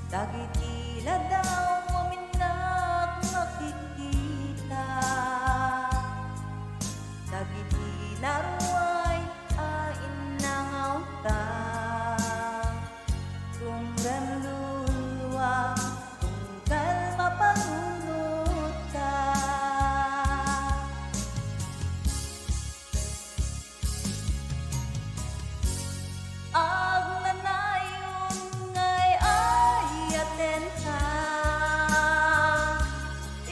Dagiti daw aminak makikita, dagiti laruay ainangauta, tunggal luluwa, tunggal mapanunod ka. Ag nanayon ngay ayaten ka,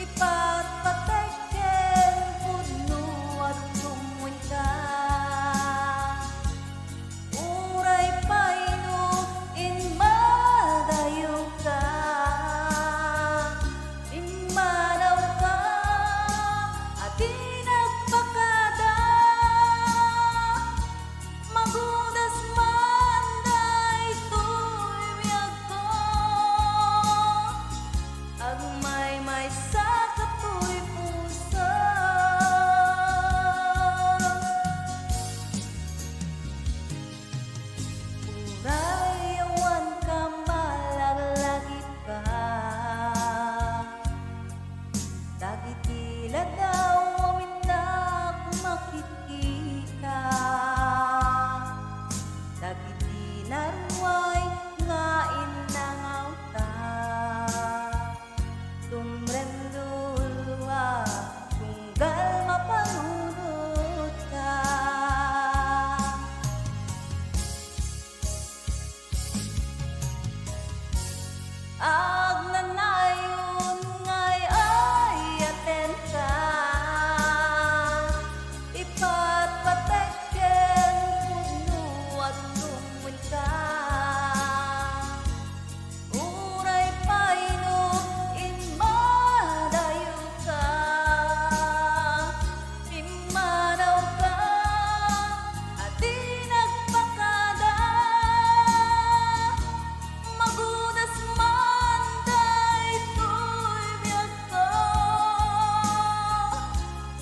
ipatpateken pudno at tumuin ka. Uray paino inmadayo ka, inmadaw ka, at inagpakada. Magudas man daytoy biyag ko, agmay-may sa katoy puso. Uray awan ka malaglagip ka, dagiti daw aminak makikita, dagiti laruay nga inangauta, tumrendulwa, tunggal mapanunod ka. Ag nanayon ngay ayaten ka, ipatpateken pudno at tumuin ka. Uray paino inmadayo ka, inmadaw ka, at inagpakada. Magudas man daytoy biyag ko,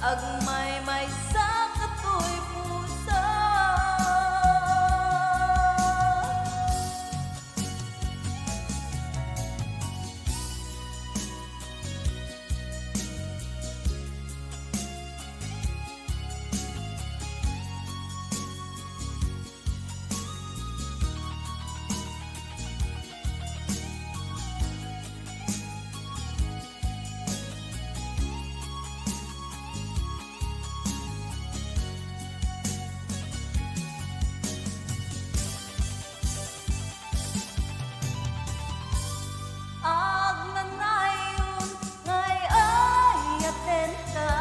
agmay-may sa katoy puso. Ag nanayon ngay ayaten ka,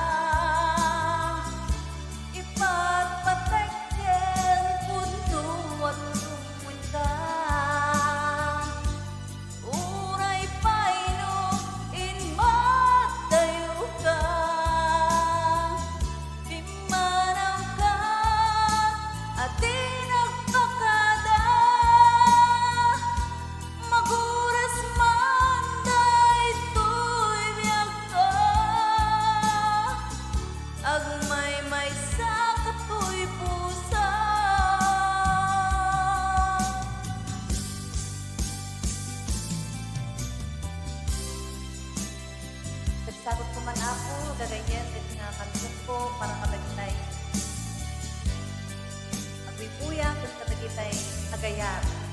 ipatpateken pudno at tumuin ka. Uray paino inmadayo ka, inmadaw ka, at inagpakada. Maguras man daytoy biyag ko, agmay-may sa katoy puso. Nagsagot ko man ako, gagayen din nga kanto ko, para kadagitay agwipuyang, kung kadagitay nagayat.